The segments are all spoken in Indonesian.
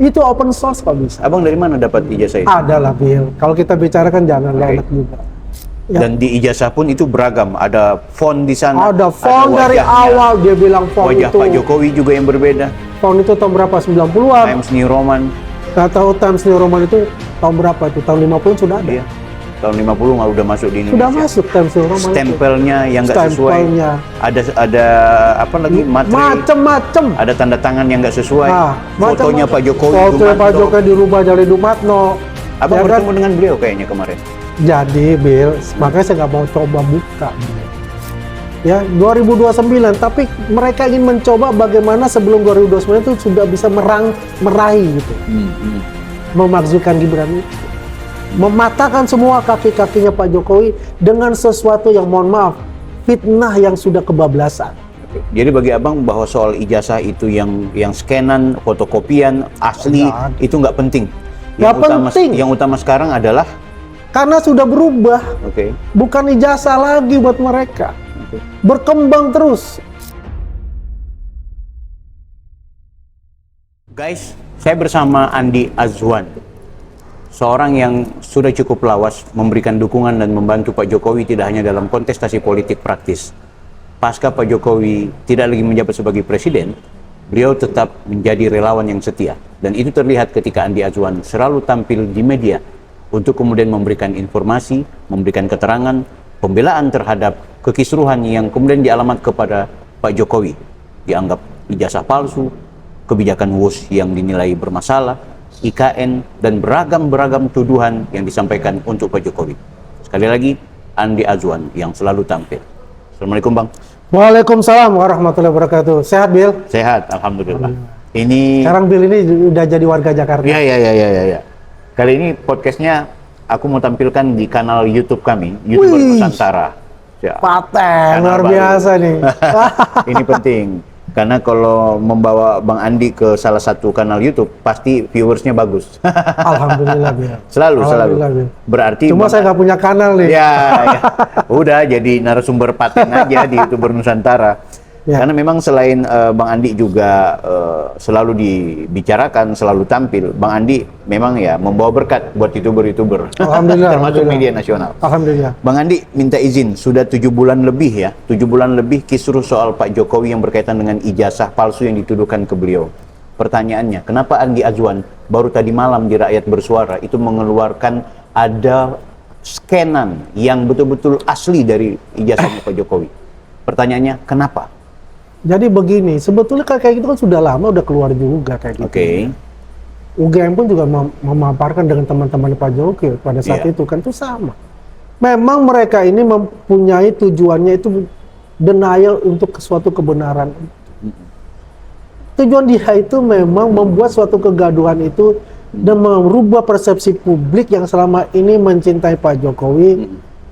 Itu open source kok bisa. Abang dari mana dapat ijazah itu? Ada lah, Bill. Kalau kita bicara kan jangan nggak enak juga. Ya. Dan di ijazah pun itu beragam, ada font di sana. Ada font dari awal dia bilang font wajah itu. Pak Jokowi juga yang berbeda. Font itu tahun berapa? 90-an. Times New Roman. Nggak tahu Times New Roman itu tahun berapa itu? Tahun 50 sudah ada. Iya. Tahun 50 nggak udah masuk di Indonesia. Sudah masuk Times New Roman. Stempelnya yang nggak sesuai. Stempelnya. Ada apa lagi? Macem-macem. Ada tanda tangan yang nggak sesuai. Nah, fotonya Pak Jokowi. Fotonya Pak Jokowi dirubah dari Dumatno. Abang Ya bertemu kan? dengan beliau kayaknya kemarin. Jadi, Bill, makanya saya nggak mau coba buka. Ya, 2029. Tapi mereka ingin mencoba bagaimana sebelum 2029 itu sudah bisa meraih gitu. Memakzulkan Gibran itu. Mematahkan semua kaki-kakinya Pak Jokowi dengan sesuatu yang, mohon maaf, fitnah yang sudah kebablasan. Jadi bagi abang bahwa soal ijazah itu yang scanan, fotokopian, asli, itu nggak penting. Nggak penting. Yang utama sekarang adalah karena sudah berubah. Oke. Bukan ijazah lagi buat mereka. Berkembang terus. Guys, saya bersama Andi Azwan, seorang yang sudah cukup lawas memberikan dukungan dan membantu Pak Jokowi tidak hanya dalam kontestasi politik praktis. Pasca Pak Jokowi tidak lagi menjabat sebagai presiden, beliau tetap menjadi relawan yang setia. Dan itu terlihat ketika Andi Azwan selalu tampil di media untuk kemudian memberikan informasi, memberikan keterangan, pembelaan terhadap kekisruhan yang kemudian dialamat kepada Pak Jokowi. Dianggap ijazah palsu, kebijakan WUS yang dinilai bermasalah, IKN, dan beragam tuduhan yang disampaikan untuk Pak Jokowi. Sekali lagi, Andi Azwan yang selalu tampil. Assalamualaikum, Bang. Waalaikumsalam warahmatullahi wabarakatuh. Sehat, Bill? Sehat, alhamdulillah. Ini sekarang Bill ini udah jadi warga Jakarta. Iya. Kali ini podcastnya aku mau tampilkan di kanal YouTube kami, YouTuber Nusantara. Ya. Paten, luar biasa nih. Ini penting. Karena kalau membawa Bang Andi ke salah satu kanal YouTube, pasti viewersnya bagus. Alhamdulillah, Bill. Selalu. Bill. Berarti cuma saya nggak punya kanal nih. Ya. Udah jadi narasumber paten aja di YouTuber Nusantara. Ya. Karena memang selain Bang Andi juga selalu dibicarakan, selalu tampil, Bang Andi memang ya membawa berkat buat YouTuber Alhamdulillah, termasuk media nasional. Alhamdulillah. Bang Andi minta izin, sudah 7 bulan lebih ya, 7 bulan lebih kisruh soal Pak Jokowi yang berkaitan dengan ijazah palsu yang dituduhkan ke beliau. Pertanyaannya, kenapa Andi Azwan baru tadi malam di Rakyat Bersuara itu mengeluarkan ada scanan yang betul-betul asli dari ijazahnya Pak Jokowi? Pertanyaannya, kenapa? Jadi begini, sebetulnya kayak gitu kan sudah lama udah keluar juga kayak gitu. Oke. UGM pun juga memaparkan dengan teman-teman Pak Jokowi pada saat itu kan itu sama. Memang mereka ini mempunyai tujuannya itu denial untuk suatu kebenaran. Tujuan dia itu memang membuat suatu kegaduhan itu dan merubah persepsi publik yang selama ini mencintai Pak Jokowi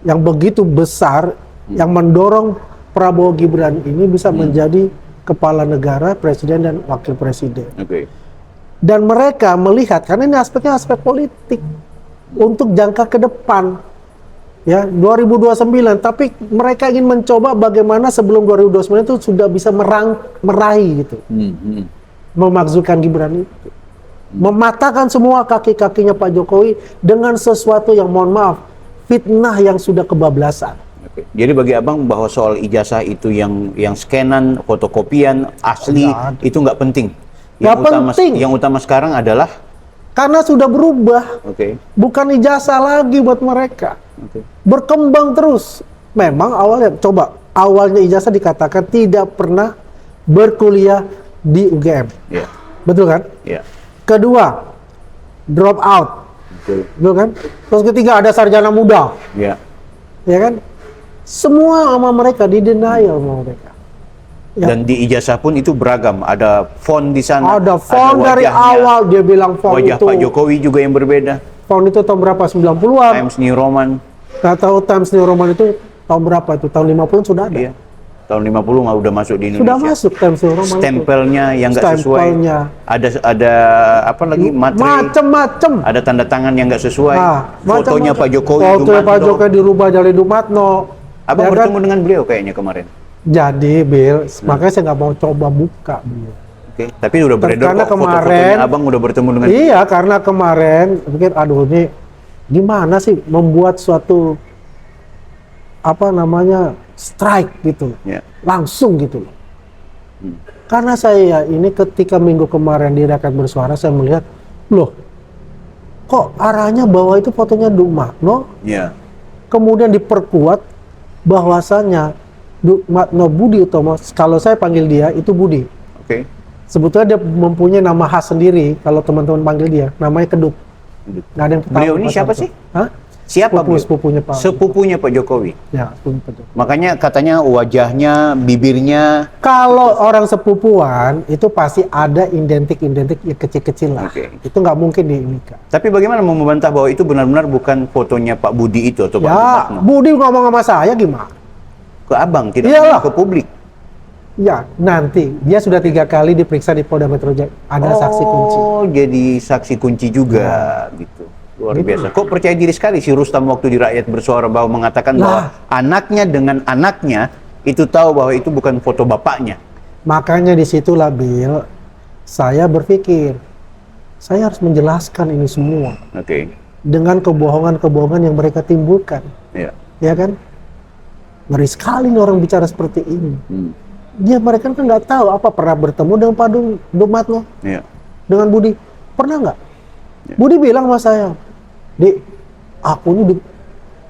yang begitu besar, yang mendorong Prabowo Gibran ini bisa menjadi kepala negara, presiden dan wakil presiden. Dan mereka melihat, karena ini aspeknya aspek politik untuk jangka ke depan, ya 2029. Tapi mereka ingin mencoba bagaimana sebelum 2029 itu sudah bisa meraih gitu, memakzulkan Gibran itu, mematahkan semua kaki-kakinya Pak Jokowi dengan sesuatu yang, mohon maaf, fitnah yang sudah kebablasan. Jadi bagi abang bahwa soal ijazah itu yang scanan, fotokopian, asli, itu nggak penting. Yang utama sekarang adalah karena sudah berubah. Bukan ijazah lagi buat mereka. Berkembang terus. Memang awalnya ijazah dikatakan tidak pernah berkuliah di UGM. Betul kan? Kedua, drop out. Betul kan? Terus ketiga ada sarjana muda. Ya kan? Semua sama mereka denial sama mereka. Dan di ijazah pun itu beragam, ada font di sana. Ada font dari awal dia bilang font wajah itu. Pak Jokowi juga yang berbeda. Font itu tahun berapa? 90-an. Times New Roman. Nggak tahu Times New Roman itu tahun berapa itu? Tahun 50-an sudah ada. Iya. Tahun 50 nggak udah masuk di Indonesia. Sudah masuk Times New Roman. Stempelnya yang nggak sesuai. Ada apa lagi? Macem-macem. Ada tanda tangan yang nggak sesuai. Fotonya Pak Jokowi. Fotonya Pak Jokowi dirubah dari Dumatno. Abang bertemu dengan beliau kayaknya kemarin. Jadi, Bill, makanya saya nggak mau coba buka, Bill. Oke. Tapi udah beredar Karena kok kemarin, foto-fotonya abang udah bertemu dengan. iya, karena kemarin pikir aduh ini gimana sih membuat suatu apa namanya strike gitu, Ya. langsung gitu loh. Karena saya ini ketika minggu kemarin di Rakyat Bersuara saya melihat loh kok arahnya bahwa itu fotonya Dumatno, Ya. kemudian diperkuat bahwasannya Dumatno Budi Utomo, kalau saya panggil dia itu Budi. Oke. Sebetulnya dia mempunyai nama khas sendiri kalau teman-teman panggil dia, namanya Keduk. Nggak ada yang tahu Beliau ini apa siapa itu. sih? Hah? Siapa beliau? Sepupunya Pak. Sepupunya Pak Jokowi. Ya, sepupunya Pak Jokowi. Makanya katanya wajahnya, bibirnya. Kalau orang sepupuan itu pasti ada identik-identik yang kecil-kecil lah. Oke. Itu nggak mungkin diinikan. Tapi bagaimana mau membantah bahwa itu benar-benar bukan fotonya Pak Budi itu atau Pak Ya, Dumatno? Budi ngomong sama saya gimana? Ke abang, tidak Iyalah. ke publik. Ya, nanti dia sudah 3 kali diperiksa di Polda Metro Jaya. Ada saksi kunci. Oh, jadi saksi kunci juga gitu. Luar Gitu. biasa. Kok percaya diri sekali si Rustam waktu di Rakyat Bersuara bahwa mengatakan bahwa anaknya dengan anaknya itu tahu bahwa itu bukan foto bapaknya. Makanya disitulah Bill, saya berpikir saya harus menjelaskan ini semua Oke. dengan kebohongan-kebohongan yang mereka timbulkan, Ya. ya kan? Ngeri sekali nih orang bicara seperti ini. Mereka kan nggak tahu apa pernah bertemu dengan Pak Dumatno, Ya. dengan Budi, pernah nggak? Budi bilang sama saya, Dik, aku ini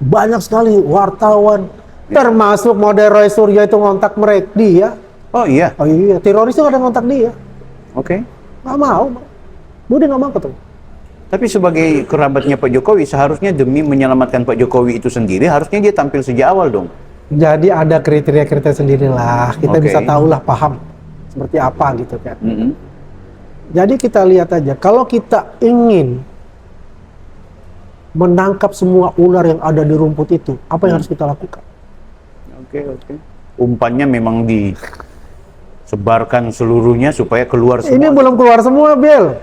banyak sekali wartawan, termasuk model Roy Suryo itu ngontak mereka dia. Oh iya. Oh iya, teroris itu ada ngontak dia. Oke. Nggak mau, Budi nggak mau ketemu. Tapi sebagai kerabatnya Pak Jokowi, seharusnya demi menyelamatkan Pak Jokowi itu sendiri, harusnya dia tampil sejak awal dong. Jadi ada kriteria-kriteria sendirilah, kita Oke. bisa tahulah paham seperti apa gitu kan. Mm-mm. Jadi kita lihat aja, kalau kita ingin menangkap semua ular yang ada di rumput itu, apa yang harus kita lakukan? Oke, oke. Umpannya memang disebarkan seluruhnya supaya keluar semua. Ini belum keluar semua, Bill.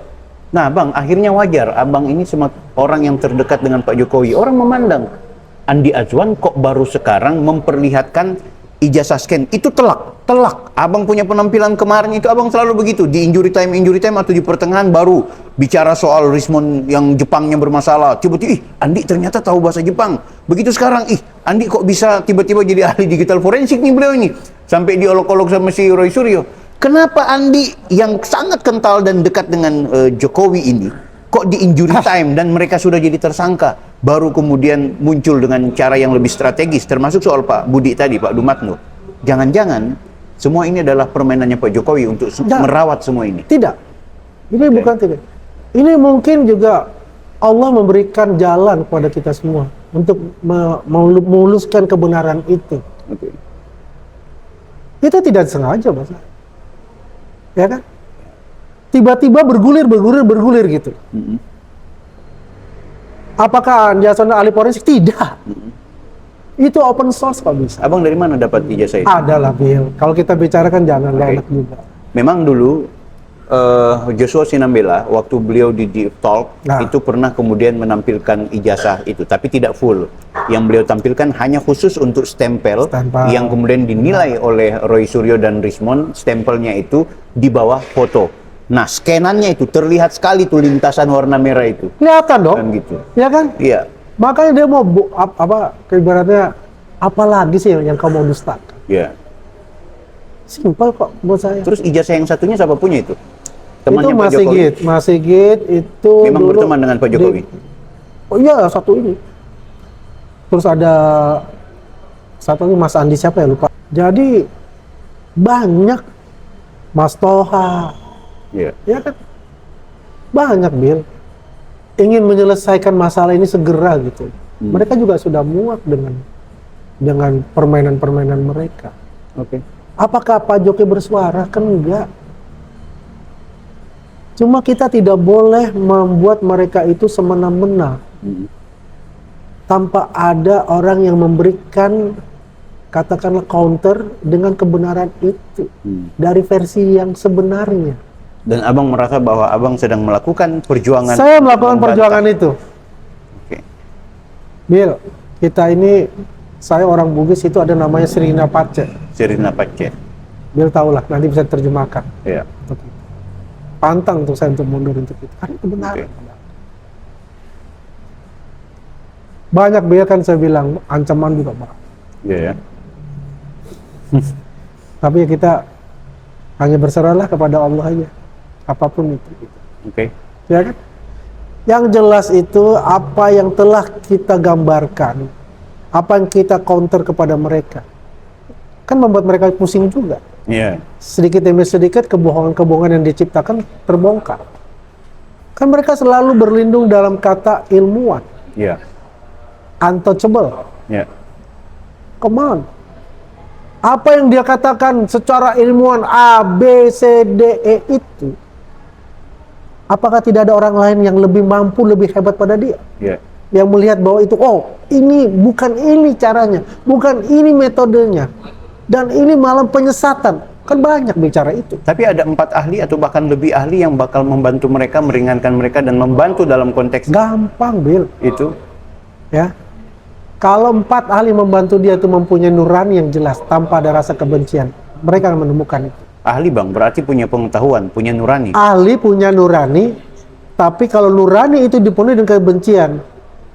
Nah, Bang, akhirnya wajar. Abang ini orang yang terdekat dengan Pak Jokowi. Orang memandang Andi Azwan kok baru sekarang memperlihatkan ijazah scan. Itu telak. Abang punya penampilan kemarin itu abang selalu begitu. Di injury time atau di pertengahan baru bicara soal Rismon yang Jepangnya bermasalah. Tiba-tiba, Andi ternyata tahu bahasa Jepang. Begitu sekarang, Andi kok bisa tiba-tiba jadi ahli digital forensik nih beliau ini. Sampai diolok-olok sama si Roy Suryo. Kenapa Andi yang sangat kental dan dekat dengan Jokowi ini kok di injury time dan mereka sudah jadi tersangka, baru kemudian muncul dengan cara yang lebih strategis, termasuk soal Pak Budi tadi, Pak Dumatno. Jangan-jangan semua ini adalah permainannya Pak Jokowi untuk merawat semua ini. Tidak. Ini bukan tidak. Ini mungkin juga Allah memberikan jalan kepada kita semua untuk memuluskan kebenaran itu. Oke. Itu tidak sengaja, Mas. Ya kan? Tiba-tiba bergulir gitu. Apakah Andi Azwan ahli forensik? Tidak. Itu open source Pak bisa. Abang dari mana dapat ijazah itu? Ada lah Bill. Kalau kita bicarakan jangan enak juga. Memang dulu Joshua Sinambela waktu beliau di Deep Talk itu pernah kemudian menampilkan ijazah itu, tapi tidak full. Yang beliau tampilkan hanya khusus untuk stempel. Yang kemudian dinilai oleh Roy Suryo dan Rismon, stempelnya itu di bawah foto. Nah, scanannya itu terlihat sekali tuh lintasan warna merah itu. Kelihatan dong. Kan gitu. Ya kan? Iya. Makanya dia mau ibaratnya apa lagi sih yang kamu mau dustakan? Iya. Simpel kok buat saya. Terus ijazah yang satunya siapa punya itu? Itu Mas Sigit. Mas Sigit itu memang dulu berteman dengan Pak Jokowi. Oh iya, satu ini. Terus ada satu lagi Mas Andi siapa ya lupa. Jadi banyak Mas Toha. Iya. Ya kan? Banyak Bill. Ingin menyelesaikan masalah ini segera gitu. Mereka juga sudah muak dengan permainan-permainan mereka. Oke. Apakah Pak Jokowi bersuara? Kan enggak. Cuma kita tidak boleh membuat mereka itu semena-mena. Tanpa ada orang yang memberikan katakanlah counter dengan kebenaran itu. Dari versi yang sebenarnya. Dan abang merasa bahwa abang sedang melakukan perjuangan. Saya melakukan perjuangan itu. Oke. Bill, kita ini, saya orang Bugis itu ada namanya Sirina Pace. Sirina Pace. Bill tahulah, nanti bisa terjemahkan. Iya. pantang untuk saya untuk mundur untuk itu. Karena kebenaran. Banyak kan saya bilang ancaman juga banyak. Iya ya. Tapi ya kita hanya berserahlah kepada Allah aja, apapun itu. Oke. Ya kan? Yang jelas itu apa yang telah kita gambarkan, apa yang kita counter kepada mereka, kan membuat mereka pusing juga. Iya. Sedikit demi sedikit kebohongan-kebohongan yang diciptakan terbongkar. Kan mereka selalu berlindung dalam kata ilmuwan, Iya. untouchable. Iya. Come on. Apa yang dia katakan secara ilmuwan A, B, C, D, E itu, apakah tidak ada orang lain yang lebih mampu, lebih hebat pada dia? Iya. Yang melihat bahwa itu, oh ini bukan ini caranya, bukan ini metodenya, dan ini malah penyesatan. Kan banyak bicara itu. Tapi ada 4 ahli atau bahkan lebih ahli yang bakal membantu mereka, meringankan mereka dan membantu dalam konteks Gampang, Bill. itu. Ya. Kalau 4 ahli membantu dia itu mempunyai nurani yang jelas, tanpa ada rasa kebencian, mereka akan menemukan itu. Ahli Bang, berarti punya pengetahuan, punya nurani. Ahli punya nurani, tapi kalau nurani itu dipenuhi dengan kebencian,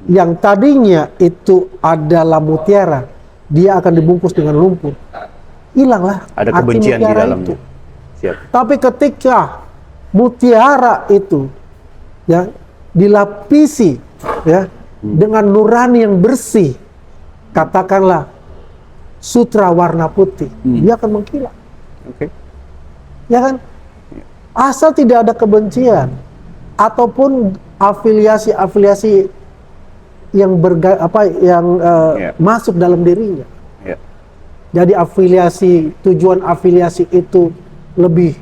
yang tadinya itu adalah mutiara, dia akan dibungkus dengan lumpur. Hilanglah Ada arti kebencian di mutiara dalamnya. itu. Siap. Tapi ketika mutiara itu ya dilapisi ya dengan nurani yang bersih, katakanlah sutra warna putih, dia akan mengkilat. Oke. Ya kan? Asal tidak ada kebencian ataupun afiliasi-afiliasi yang masuk dalam dirinya. Ya. Jadi tujuan afiliasi itu lebih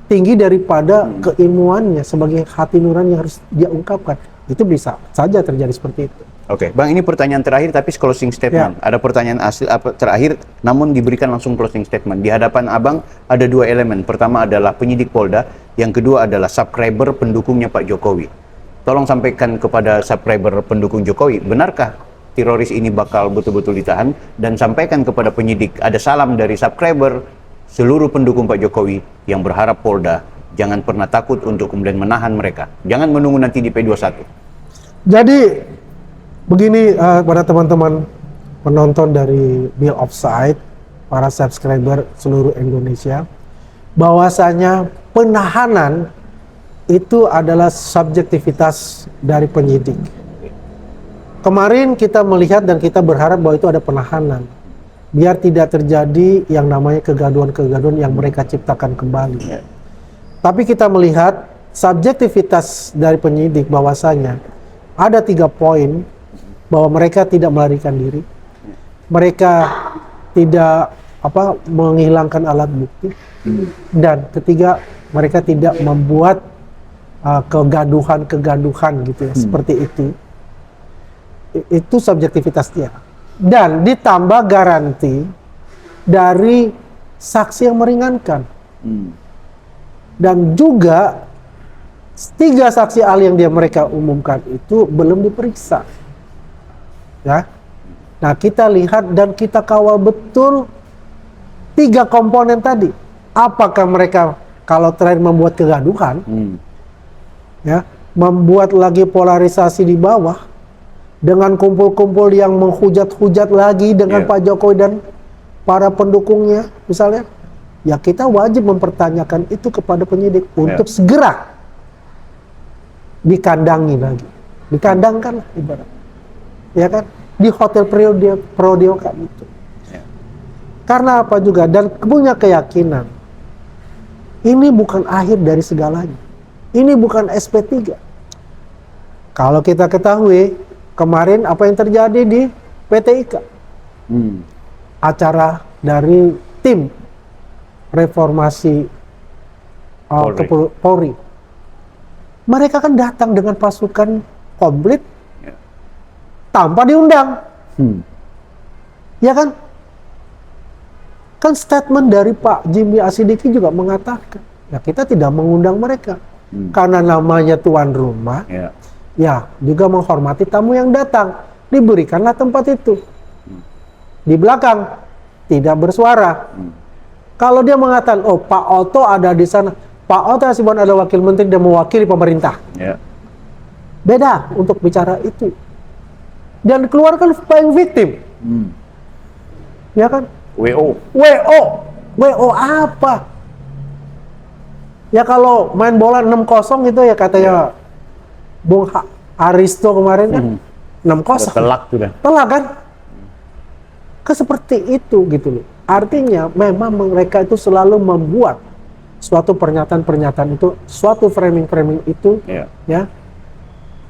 tinggi daripada keilmuannya sebagai hati nurani yang harus dia ungkapkan. Itu bisa saja terjadi seperti itu. Oke, Bang, ini pertanyaan terakhir tapi closing statement. Ada pertanyaan terakhir namun diberikan langsung closing statement. Di hadapan Abang ada 2 elemen. Pertama adalah penyidik Polda, yang kedua adalah subscriber pendukungnya Pak Jokowi. Tolong sampaikan kepada subscriber pendukung Jokowi, benarkah teroris ini bakal betul-betul ditahan? Dan sampaikan kepada penyidik, ada salam dari subscriber seluruh pendukung Pak Jokowi yang berharap Polda jangan pernah takut untuk kemudian menahan mereka. Jangan menunggu nanti di P21. Jadi begini pada teman-teman penonton dari Bill Offside, para subscriber seluruh Indonesia, bahwasanya penahanan itu adalah subjektivitas dari penyidik. Kemarin kita melihat dan kita berharap bahwa itu ada penahanan, biar tidak terjadi yang namanya kegaduhan-kegaduhan yang mereka ciptakan kembali. Tapi kita melihat subjektivitas dari penyidik bahwasanya ada 3 poin, bahwa mereka tidak melarikan diri, mereka tidak menghilangkan alat bukti, dan ketiga mereka tidak membuat kegaduhan gitu ya, seperti itu. Itu subjektivitas dia. Dan ditambah garansi dari saksi yang meringankan. Dan juga 3 saksi ahli yang mereka umumkan itu belum diperiksa. Ya. Nah, kita lihat dan kita kawal betul 3 komponen tadi. Apakah mereka kalau terakhir membuat kegaduhan, ya, membuat lagi polarisasi di bawah dengan kumpul-kumpul yang menghujat-hujat lagi dengan Pak Jokowi dan para pendukungnya misalnya, ya kita wajib mempertanyakan itu kepada penyidik untuk segera dikandangi lagi, dikandangkan ibarat, ya kan, di hotel Prodiokan itu. Karena apa juga, dan punya keyakinan ini bukan akhir dari segalanya, ini bukan SP3. Kalau kita ketahui kemarin apa yang terjadi di PT IKA, acara dari tim reformasi Polri, mereka kan datang dengan pasukan komplit tanpa diundang, ya kan? Kan statement dari Pak Jimmy Asidiki juga mengatakan, ya kita tidak mengundang mereka karena namanya tuan rumah, ya juga menghormati tamu yang datang, diberikanlah tempat itu. Di belakang tidak bersuara. Kalau dia mengatakan, oh Pak Oto ada di sana, Pak Oto Hasibuan adalah wakil menteri dan mewakili pemerintah. Ya. Beda untuk bicara itu. Dan keluarkan payung victim. Ya kan? WO. WO apa? Ya kalau main bola 6-0 gitu ya katanya Bung Aristo kemarin kan 6-0. Telak sudah. Telak kan? Seperti itu gitu loh. Artinya memang mereka itu selalu membuat suatu pernyataan-pernyataan itu, suatu framing-framing itu ya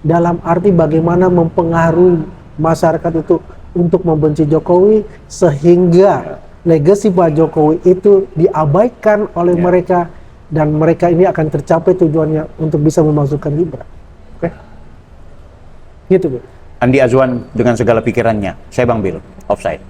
dalam arti bagaimana mempengaruhi masyarakat itu untuk membenci Jokowi sehingga legasi Pak Jokowi itu diabaikan oleh mereka dan mereka ini akan tercapai tujuannya untuk bisa memasukkan Gibran. Oke. Gitu, Bu. Andi Azwan dengan segala pikirannya. Saya Bang Bil, offside.